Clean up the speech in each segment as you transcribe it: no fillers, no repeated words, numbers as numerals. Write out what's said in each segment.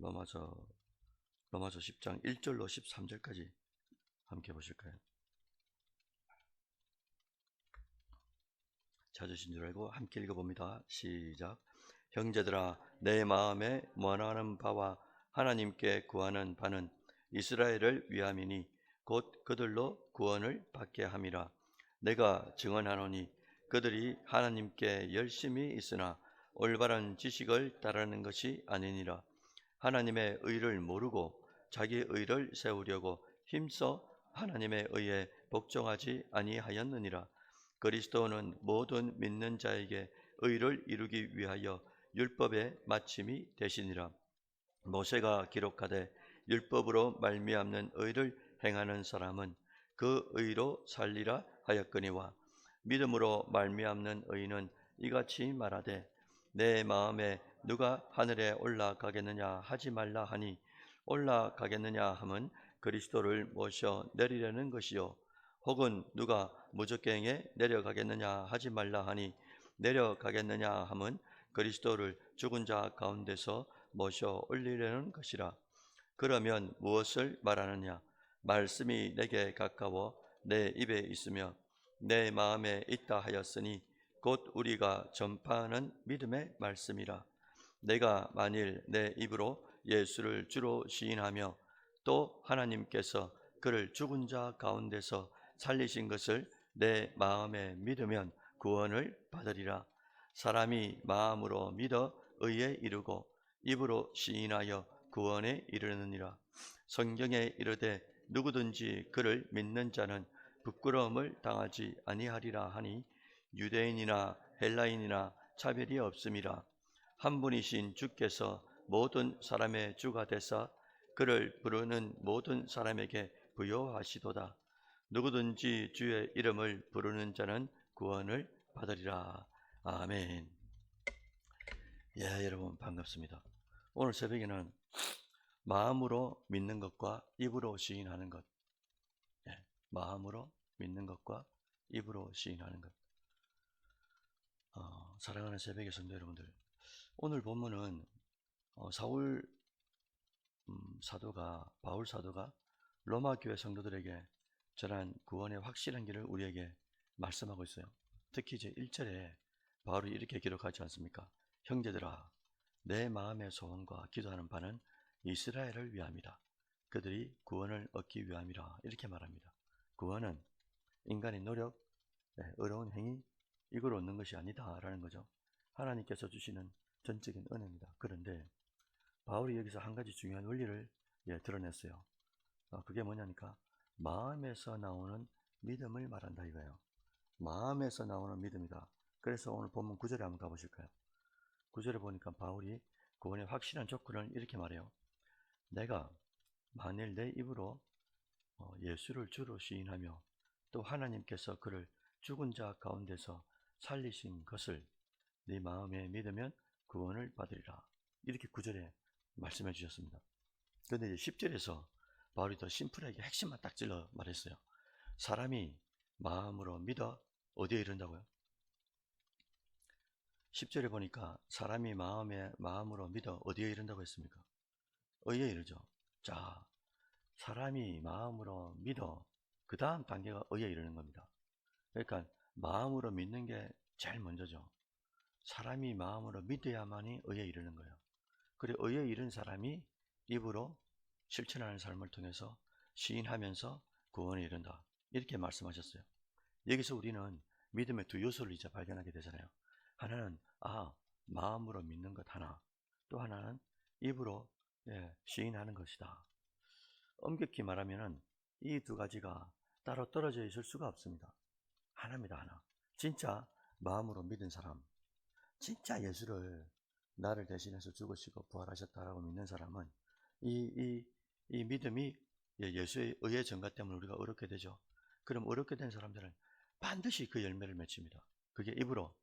로마서 10장 1절로 13절까지 함께 보실까요? 찾으신 줄 알고 함께 읽어봅니다. 시작. 형제들아, 내 마음에 원하는 바와 하나님께 구하는 바는 이스라엘을 위함이니 곧 그들로 구원을 받게 함이라. 내가 증언하노니 그들이 하나님께 열심히 있으나 올바른 지식을 따르는 것이 아니니라. 하나님의 의를 모르고 자기 의를 세우려고 힘써 하나님의 의에 복종하지 아니하였느니라. 그리스도는 모든 믿는 자에게 의를 이루기 위하여 율법의 마침이 되시니라. 모세가 기록하되 율법으로 말미암는 의를 행하는 사람은 그 의로 살리라 하였거니와 믿음으로 말미암는 의는 이같이 말하되 내 마음에 누가 하늘에 올라가겠느냐 하지 말라 하니 올라가겠느냐 함은 그리스도를 모셔 내리려는 것이요 혹은 누가 무저갱에 내려가겠느냐 하지 말라 하니 내려가겠느냐 함은 그리스도를 죽은 자 가운데서 모셔 올리려는 것이라. 그러면 무엇을 말하느냐? 말씀이 내게 가까워 내 입에 있으며 내 마음에 있다 하였으니 곧 우리가 전파하는 믿음의 말씀이라. 내가 만일 내 입으로 예수를 주로 시인하며 또 하나님께서 그를 죽은 자 가운데서 살리신 것을 내 마음에 믿으면 구원을 받으리라. 사람이 마음으로 믿어 의에 이르고 입으로 시인하여 구원에 이르느니라. 성경에 이르되 누구든지 그를 믿는 자는 부끄러움을 당하지 아니하리라 하니 유대인이나 헬라인이나 차별이 없음이라. 한 분이신 주께서 모든 사람의 주가 되사 그를 부르는 모든 사람에게 부여하시도다. 누구든지 주의 이름을 부르는 자는 구원을 받으리라. 아멘. 예, 여러분 반갑습니다. 오늘 새벽에는 마음으로 믿는 것과 입으로 시인하는 것, 마음으로 믿는 것과 입으로 시인하는 것. 사랑하는 새벽의 성도 여러분들, 오늘 본문은 바울 사도가 로마 교회 성도들에게 전한 구원의 확실한 길을 우리에게 말씀하고 있어요. 특히 제 1절에 바울이 이렇게 기록하지 않습니까? 형제들아, 내 마음의 소원과 기도하는 바는 이스라엘을 위함이라. 그들이 구원을 얻기 위함이라. 이렇게 말합니다. 구원은 인간의 노력, 어려운 행위, 이걸 얻는 것이 아니다라는 거죠. 하나님께서 주시는 전적인 은혜입니다. 그런데 바울이 여기서 한 가지 중요한 원리를 드러냈어요. 그게 뭐냐니까 마음에서 나오는 믿음을 말한다 이거예요. 마음에서 나오는 믿음이다. 그래서 오늘 본문 9절에 한번 가보실까요? 9절에 보니까 바울이 구원의 확실한 조건을 이렇게 말해요. 내가 만일 내 입으로 예수를 주로 시인하며 또 하나님께서 그를 죽은 자 가운데서 살리신 것을 네 마음에 믿으면 구원을 받으리라. 이렇게 9절에 말씀해 주셨습니다. 그런데 이제 10절에서 바울이 더 심플하게 핵심만 딱 찔러 말했어요. 사람이 마음으로 믿어 어디에 이른다고요? 10절에 보니까 사람이 마음으로 믿어 어디에 이른다고 했습니까? 의에 이르죠. 자, 사람이 마음으로 믿어 그 다음 단계가 의에 이르는 겁니다. 그러니까 마음으로 믿는 게 제일 먼저죠. 사람이 마음으로 믿어야만이 의에 이르는 거예요. 그리고 의에 이른 사람이 입으로 실천하는 삶을 통해서 시인하면서 구원에 이른다. 이렇게 말씀하셨어요. 여기서 우리는 믿음의 두 요소를 이제 발견하게 되잖아요. 하나는 마음으로 믿는 것 하나, 또 하나는 입으로 시인하는 것이다. 엄격히 말하면 이 두 가지가 따로 떨어져 있을 수가 없습니다. 하나입니다. 하나. 진짜 마음으로 믿은 사람, 진짜 예수를 나를 대신해서 죽으시고 부활하셨다라고 믿는 사람은 이 믿음이 예수의 의의 전가 때문에 우리가 어렵게 되죠. 그럼 어렵게 된 사람들은 반드시 그 열매를 맺습니다. 그게 입으로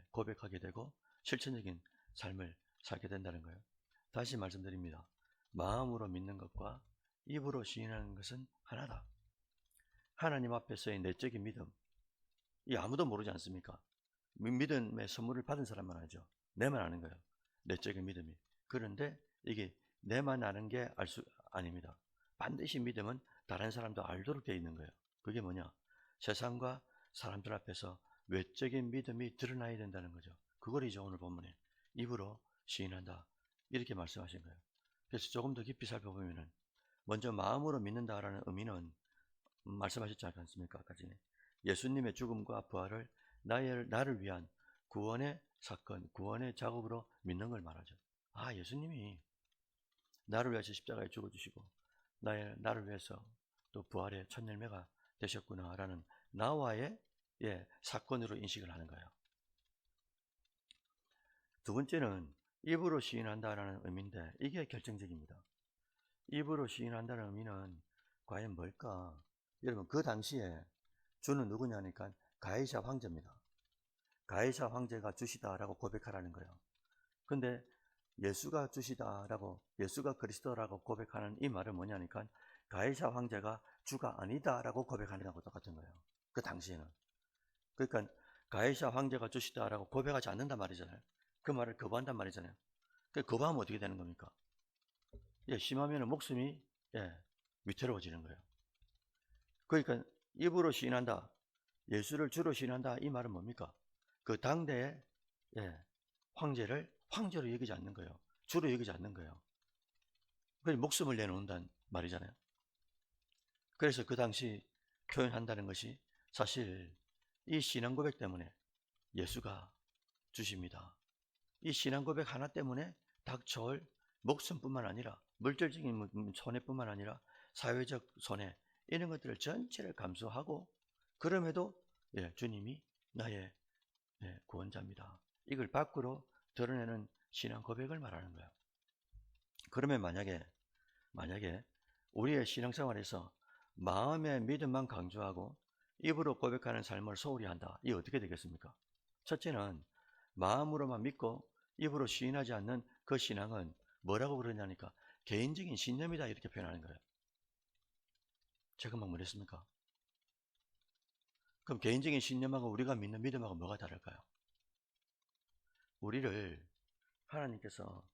고백하게 되고 실천적인 삶을 살게 된다는 거예요. 다시 말씀드립니다. 마음으로 믿는 것과 입으로 시인하는 것은 하나다. 하나님 앞에서의 내적인 믿음, 이 아무도 모르지 않습니까? 믿음의 선물을 받은 사람만 알죠. 내만 아는 거예요. 내적인 믿음이. 그런데 이게 내만 아는 게 아닙니다. 반드시 믿음은 다른 사람도 알도록 되어 있는 거예요. 그게 뭐냐? 세상과 사람들 앞에서 외적인 믿음이 드러나야 된다는 거죠. 그걸 이제 오늘 본문에 입으로 시인한다 이렇게 말씀하신 거예요. 그래서 조금 더 깊이 살펴보면은 먼저 마음으로 믿는다라는 의미는 말씀하셨지 않습니까? 아까 전에 예수님의 죽음과 부활을 나를 위한 구원의 사건, 구원의 작업으로 믿는 걸 말하죠. 아, 예수님이 나를 위해서 십자가에 죽어주시고 나를 위해서 또 부활의 첫 열매가 되셨구나라는 나와의 사건으로 인식을 하는 거예요. 두 번째는 입으로 시인한다라는 의미인데 이게 결정적입니다. 입으로 시인한다는 의미는 과연 뭘까? 여러분 그 당시에 주는 누구냐니까 가이사 황제입니다. 가이사 황제가 주시다라고 고백하라는 거예요. 근데 예수가 주시다라고, 예수가 그리스도라고 고백하는 이 말은 뭐냐니까 가이사 황제가 주가 아니다라고 고백하는 것과 똑같은 거예요. 그 당시에는. 그러니까 가이사 황제가 주시다라고 고백하지 않는단 말이잖아요. 그 말을 거부한단 말이잖아요. 그 거부하면 어떻게 되는 겁니까? 심하면 목숨이 위태로워지는 거예요. 그러니까 입으로 시인한다, 예수를 주로 시인한다, 이 말은 뭡니까? 그 당대의 황제를 황제로 여기지 않는 거예요. 주로 여기지 않는 거예요. 그래서 목숨을 내놓는다는 말이잖아요. 그래서 그 당시 표현한다는 것이 사실 이 신앙 고백 때문에 예수가 주십니다. 이 신앙 고백 하나 때문에 닥쳐올 목숨뿐만 아니라 물질적인 손해뿐만 아니라 사회적 손해 이런 것들을 전체를 감수하고 그럼에도 주님이 나의 구원자입니다. 이걸 밖으로 드러내는 신앙 고백을 말하는 거예요. 그러면 만약에 우리의 신앙생활에서 마음의 믿음만 강조하고 입으로 고백하는 삶을 소홀히 한다. 이게 어떻게 되겠습니까? 첫째는 마음으로만 믿고 입으로 시인하지 않는 그 신앙은 뭐라고 그러냐니까 개인적인 신념이다 이렇게 표현하는 거예요. 제가 막 뭐랬습니까? 그럼 개인적인 신념하고 우리가 믿는 믿음하고 뭐가 다를까요? 우리를 하나님께서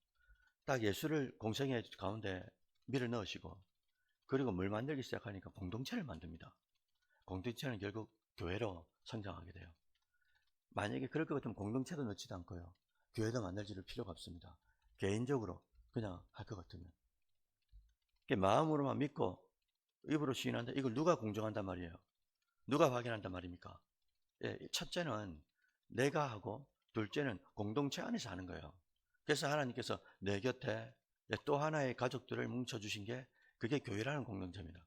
딱 예수를 공생애 가운데 밀어 넣으시고 그리고 뭘 만들기 시작하니까 공동체를 만듭니다. 공동체는 결국 교회로 성장하게 돼요. 만약에 그럴 것 같으면 공동체도 넣지도 않고요. 교회도 만들 필요가 없습니다. 개인적으로 그냥 할 것 같으면. 마음으로만 믿고 입으로 시인한다. 이걸 누가 공정한단 말이에요? 누가 확인한단 말입니까? 첫째는 내가 하고 둘째는 공동체 안에서 하는 거예요. 그래서 하나님께서 내 곁에 또 하나의 가족들을 뭉쳐주신 게 그게 교회라는 공동체입니다.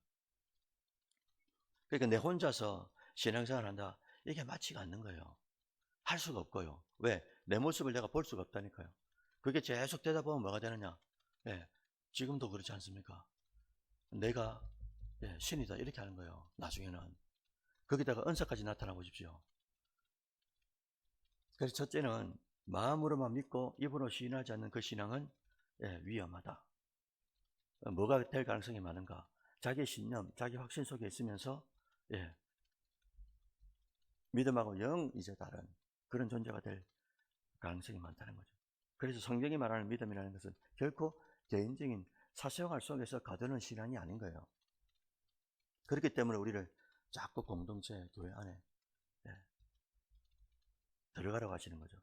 그러니까 내 혼자서 신앙생활 한다. 이게 맞지가 않는 거예요. 할 수가 없고요. 왜? 내 모습을 내가 볼 수가 없다니까요. 그게 계속 되다 보면 뭐가 되느냐? 지금도 그렇지 않습니까? 내가 신이다 이렇게 하는 거예요. 나중에는. 거기다가 은사까지 나타나 보십시오. 그래서 첫째는 마음으로만 믿고 입으로 시인하지 않는 그 신앙은 위험하다. 뭐가 될 가능성이 많은가? 자기 신념, 자기 확신 속에 있으면서 믿음하고 영 이제 다른 그런 존재가 될 가능성이 많다는 거죠. 그래서 성경이 말하는 믿음이라는 것은 결코 개인적인 사생활 속에서 거두는 신앙이 아닌 거예요. 그렇기 때문에 우리를 자꾸 공동체 교회 안에 들어가라고 하시는 거죠.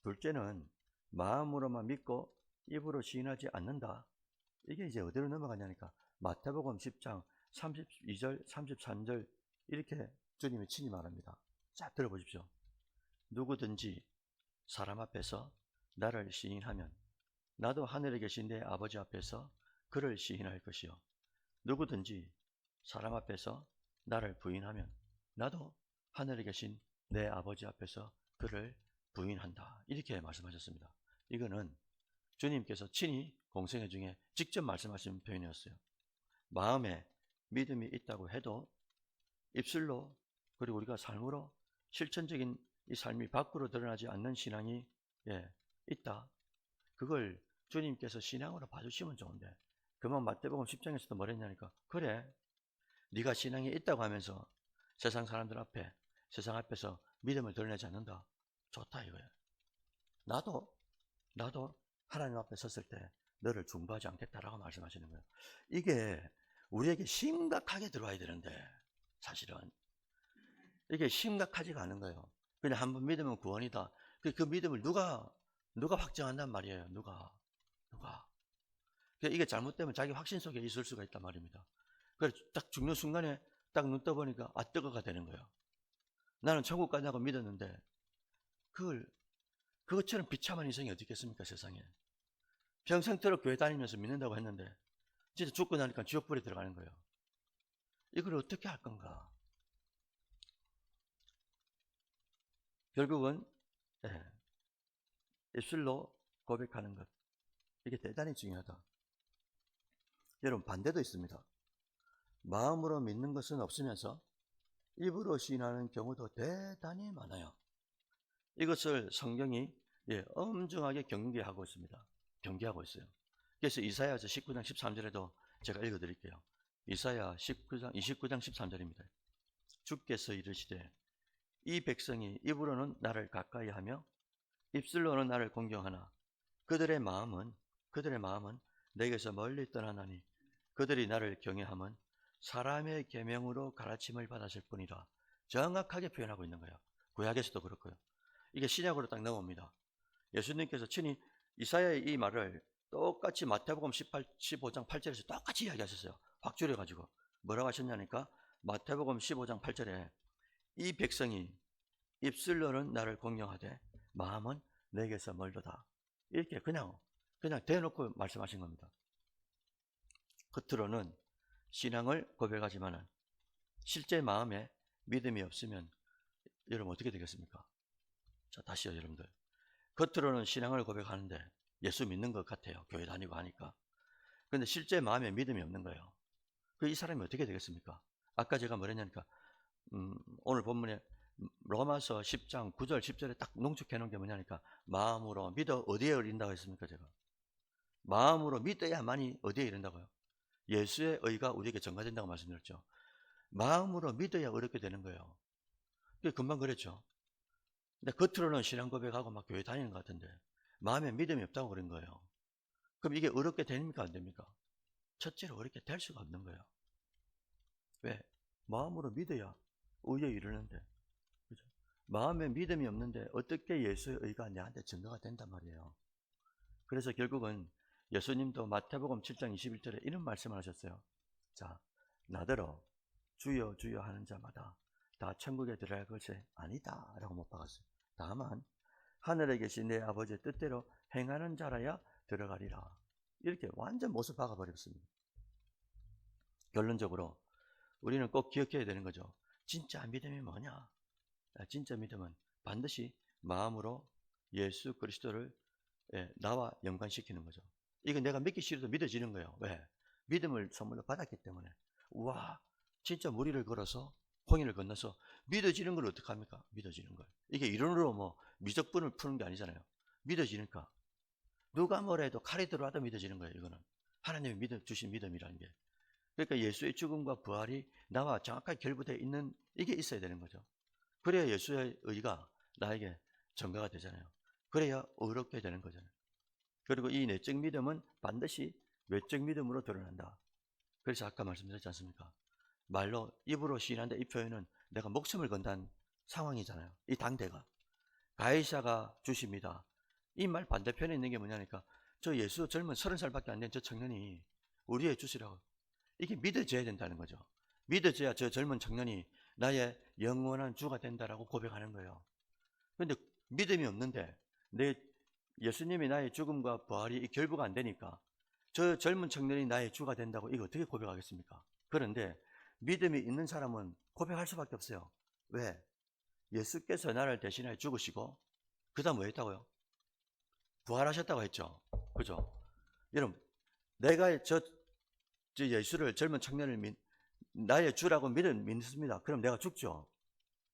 둘째는 마음으로만 믿고 입으로 시인하지 않는다. 이게 이제 어디로 넘어가냐니까 마태복음 10장 32절 33절 이렇게 주님이 친히 말합니다. 자 들어보십시오. 누구든지 사람 앞에서 나를 시인하면 나도 하늘에 계신 내 아버지 앞에서 그를 시인할 것이요 누구든지 사람 앞에서 나를 부인하면 나도 하늘에 계신 내 아버지 앞에서 그를 부인한다. 이렇게 말씀하셨습니다. 이거는 주님께서 친히 공생애 중에 직접 말씀하신 표현이었어요. 마음에 믿음이 있다고 해도 입술로 그리고 우리가 삶으로 실천적인 이 삶이 밖으로 드러나지 않는 신앙이 있다. 그걸 주님께서 신앙으로 봐주시면 좋은데 그만 마태복음 10장에서도 뭐랬냐니까 그래 네가 신앙이 있다고 하면서 세상 사람들 앞에 세상 앞에서 믿음을 드러내지 않는다. 좋다 이거야. 나도 하나님 앞에 섰을 때 너를 중보하지 않겠다라고 말씀하시는 거예요. 이게 우리에게 심각하게 들어와야 되는데 사실은 이게 심각하지가 않은 거예요. 그냥 한번 믿으면 구원이다. 그 믿음을 누가 확정한단 말이에요. 누가. 이게 잘못되면 자기 확신 속에 있을 수가 있단 말입니다. 그래서 딱 죽는 순간에 딱 눈 떠보니까 뜨거가 되는 거예요. 나는 천국 가냐고 믿었는데 그것처럼 비참한 인생이 어디 있겠습니까, 세상에. 평생토록 교회 다니면서 믿는다고 했는데 진짜 죽고 나니까 지옥불에 들어가는 거예요. 이걸 어떻게 할 건가? 결국은 입술로 고백하는 것, 이게 대단히 중요하다. 여러분, 반대도 있습니다. 마음으로 믿는 것은 없으면서 입으로 시인하는 경우도 대단히 많아요. 이것을 성경이 엄중하게 경계하고 있습니다. 경계하고 있어요. 그래서 이사야서 19장 13절에도 제가 읽어드릴게요. 이사야 29장 13절입니다. 주께서 이르시되 이 백성이 입으로는 나를 가까이 하며 입술로는 나를 공경하나 그들의 마음은 내게서 멀리 떠나나니 그들이 나를 경외함은 사람의 계명으로 가르침을 받았을 뿐이라. 정확하게 표현하고 있는 거예요. 구약에서도 그렇고요. 이게 신약으로 딱 넘어옵니다. 예수님께서 친히 이사야의 이 말을 똑같이 마태복음 15장 8절에서 똑같이 이야기하셨어요. 확 줄여가지고 뭐라고 하셨냐니까 마태복음 15장 8절에 이 백성이 입술로는 나를 공경하되 마음은 내게서 멀도다. 이렇게 그냥 대놓고 말씀하신 겁니다. 겉으로는 신앙을 고백하지만 실제 마음에 믿음이 없으면 여러분 어떻게 되겠습니까? 자, 다시요, 여러분들. 겉으로는 신앙을 고백하는데 예수 믿는 것 같아요. 교회 다니고 하니까. 근데 실제 마음에 믿음이 없는 거예요. 이 사람이 어떻게 되겠습니까? 아까 제가 뭐랬냐니까 오늘 본문에 로마서 10장 9절 10절에 딱 농축해 놓은 게 뭐냐니까 마음으로 믿어 어디에 이른다고 했습니까? 제가 마음으로 믿어야만이 어디에 이른다고요? 예수의 의가 우리에게 전가된다고 말씀드렸죠. 마음으로 믿어야 어렵게 되는 거예요. 그게 금방 그랬죠. 근데 겉으로는 신앙 고백하고 막 교회 다니는 것 같은데 마음에 믿음이 없다고 그런 거예요. 그럼 이게 어렵게 됩니까? 안 됩니까? 첫째로 어렵게 될 수가 없는 거예요. 왜? 마음으로 믿어야 의에 이르는데, 그죠? 마음에 믿음이 없는데 어떻게 예수의 의가 내한테 증거가 된단 말이에요. 그래서 결국은 예수님도 마태복음 7장 21절에 이런 말씀을 하셨어요. 자, 나더러 주여 주여 하는 자마다 다 천국에 들어갈 것이 아니다 라고 못 박았어요. 다만 하늘에 계신 내 아버지의 뜻대로 행하는 자라야 들어가리라. 이렇게 완전 못을 박아버렸습니다. 결론적으로 우리는 꼭 기억해야 되는 거죠. 진짜 믿음이 뭐냐? 진짜 믿음은 반드시 마음으로 예수 그리스도를 나와 연관시키는 거죠. 이건 내가 믿기 싫어도 믿어지는 거예요. 왜? 믿음을 선물로 받았기 때문에. 우와, 진짜 무리를 걸어서 홍해를 건너서 믿어지는 걸 어떡합니까? 믿어지는 걸. 이게 이론으로 뭐 미적분을 푸는 게 아니잖아요. 믿어지니까. 누가 뭐라 해도 칼이 들어와도 믿어지는 거예요. 이거는 하나님이 주신 믿음이라는 게. 그러니까 예수의 죽음과 부활이 나와 정확하게 결부되어 있는 이게 있어야 되는 거죠. 그래야 예수의 의가 나에게 전가가 되잖아요. 그래야 의롭게 되는 거잖아요. 그리고 이 내적 믿음은 반드시 외적 믿음으로 드러난다. 그래서 아까 말씀드렸지 않습니까? 말로 입으로 시인한다. 이 표현은 내가 목숨을 건다는 상황이잖아요. 이 당대가 가이사가 주십니다. 이 말 반대편에 있는 게 뭐냐니까 저 예수 젊은 30살밖에 안 된 저 청년이 우리의 주시라고. 이게 믿어져야 된다는 거죠. 믿어져야 저 젊은 청년이 나의 영원한 주가 된다라고 고백하는 거예요. 그런데 믿음이 없는데 예수님이 나의 죽음과 부활이 결부가 안 되니까 저 젊은 청년이 나의 주가 된다고 이거 어떻게 고백하겠습니까? 그런데 믿음이 있는 사람은 고백할 수밖에 없어요. 왜? 예수께서 나를 대신하여 죽으시고 그 다음 뭐 했다고요? 부활하셨다고 했죠. 그죠? 여러분, 내가 저 예수를 젊은 청년을 나의 주라고 믿습니다. 그럼 내가 죽죠.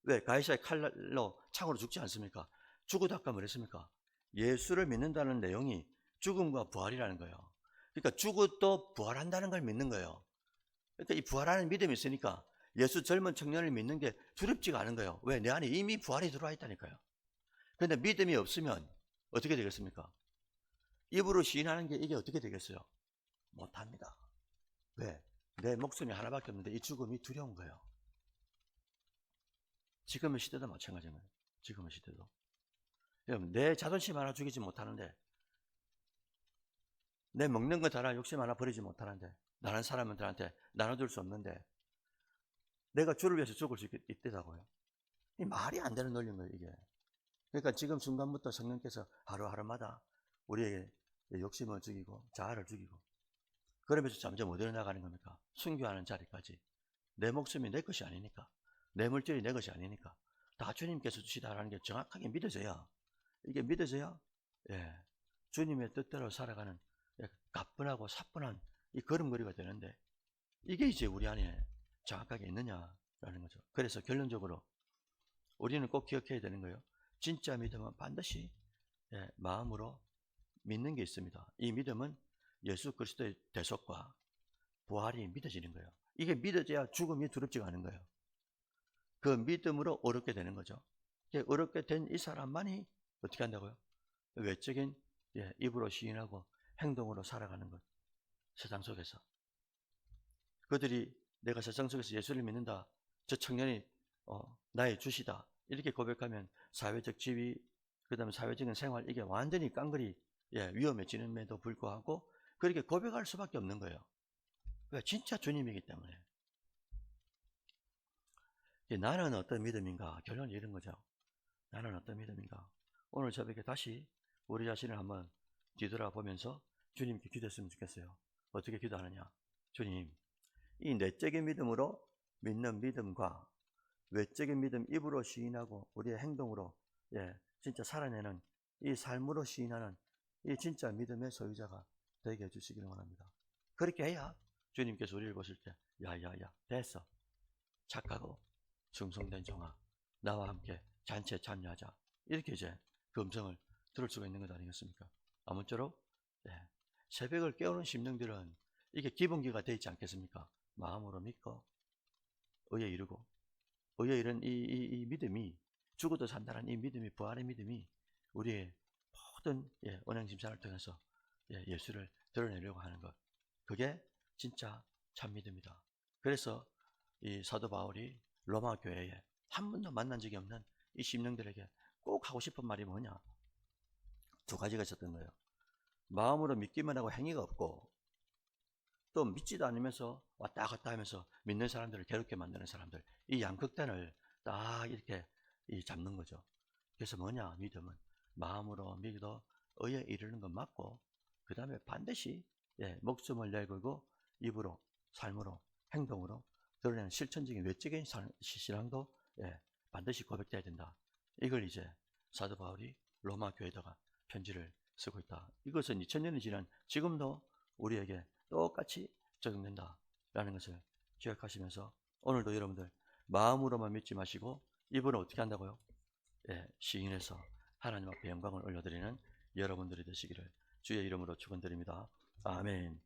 왜? 가이사의 칼로 창으로 죽지 않습니까? 죽어도 아까 뭐랬습니까? 예수를 믿는다는 내용이 죽음과 부활이라는 거예요. 그러니까 죽어도 부활한다는 걸 믿는 거예요. 그러니까 이 부활하는 믿음이 있으니까 예수 젊은 청년을 믿는 게 두렵지가 않은 거예요. 왜? 내 안에 이미 부활이 들어와 있다니까요. 그런데 믿음이 없으면 어떻게 되겠습니까? 입으로 시인하는 게 이게 어떻게 되겠어요? 못합니다. 왜? 내 목숨이 하나밖에 없는데 이 죽음이 두려운 거예요. 지금의 시대도 마찬가지입니다. 지금의 시대도. 여러분, 내 자존심 하나 죽이지 못하는데, 내 먹는 것 하나 욕심 하나 버리지 못하는데, 다른 사람들한테 나눠줄 수 없는데, 내가 주를 위해서 죽을 수 있다고요. 이 말이 안 되는 논리인 거예요, 이게. 그러니까 지금 순간부터 성령께서 하루하루마다 우리에게 욕심을 죽이고, 자아를 죽이고, 그러면서 점점 어디로 나가는 겁니까? 순교하는 자리까지. 내 목숨이 내 것이 아니니까, 내 물질이 내 것이 아니니까, 다 주님께서 주시다라는 게 정확하게 믿어져야, 이게 믿어져야, 예, 주님의 뜻대로 살아가는 가뿐하고 사뿐한 이 걸음걸이가 되는데, 이게 이제 우리 안에 정확하게 있느냐라는 거죠. 그래서 결론적으로 우리는 꼭 기억해야 되는 거예요. 진짜 믿음은 반드시 마음으로 믿는 게 있습니다. 이 믿음은 예수 그리스도의 대속과 부활이 믿어지는 거예요. 이게 믿어져야 죽음이 두렵지가 않은 거예요. 그 믿음으로 어렵게 되는 거죠. 어렵게 된 이 사람만이 어떻게 한다고요? 외적인 입으로 시인하고 행동으로 살아가는 것. 세상 속에서. 그들이 내가 세상 속에서 예수를 믿는다. 저 청년이 나의 주시다. 이렇게 고백하면 사회적 지위, 그 다음에 사회적인 생활, 이게 완전히 깡그리 위험해지는데도 불구하고 그렇게 고백할 수밖에 없는 거예요. 왜? 진짜 주님이기 때문에. 나는 어떤 믿음인가? 결론이 이런 거죠. 나는 어떤 믿음인가? 오늘 저녁에 다시 우리 자신을 한번 뒤돌아보면서 주님께 기도했으면 좋겠어요. 어떻게 기도하느냐? 주님, 이 내적인 믿음으로 믿는 믿음과 외적인 믿음, 입으로 시인하고 우리의 행동으로 진짜 살아내는 이 삶으로 시인하는 이 진짜 믿음의 소유자가 되게 해주시기를 원합니다. 그렇게 해야 주님께서 우리를 보실 때 야야야 됐어. 착하고 충성된 종아, 나와 함께 잔치에 참여하자. 이렇게 이제 그 음성을 들을 수가 있는 것 아니겠습니까? 아무쪼록 새벽을 깨우는 심령들은 이게 기본기가 되어 있지 않겠습니까? 마음으로 믿고 의에 이르고 의에 이른 이 믿음이 죽어도 산다는 이 믿음이 부활의 믿음이 우리의 모든 언행심사를 통해서 예수를 드러내려고 하는 것, 그게 진짜 참 믿음이다. 그래서 이 사도 바울이 로마 교회에 한 번도 만난 적이 없는 이 심령들에게 꼭 하고 싶은 말이 뭐냐? 두 가지가 있었던 거예요. 마음으로 믿기만 하고 행위가 없고, 또 믿지도 않으면서 왔다 갔다 하면서 믿는 사람들을 괴롭게 만드는 사람들, 이 양극단을 딱 이렇게 잡는 거죠. 그래서 뭐냐? 믿음은 마음으로 믿어 의에 이르는 것 맞고, 그 다음에 반드시 목숨을 내걸고 입으로, 삶으로, 행동으로 드러내는 실천적인 외적인 신앙도 반드시 고백돼야 된다. 이걸 이제 사도 바울이 로마 교회에다가 편지를 쓰고 있다. 이것은 2000년이 지난 지금도 우리에게 똑같이 적용된다라는 것을 기억하시면서 오늘도 여러분들 마음으로만 믿지 마시고 입으로 어떻게 한다고요? 시인해서 하나님 앞에 영광을 올려드리는 여러분들이 되시기를 주의 이름으로 축원드립니다. 아멘.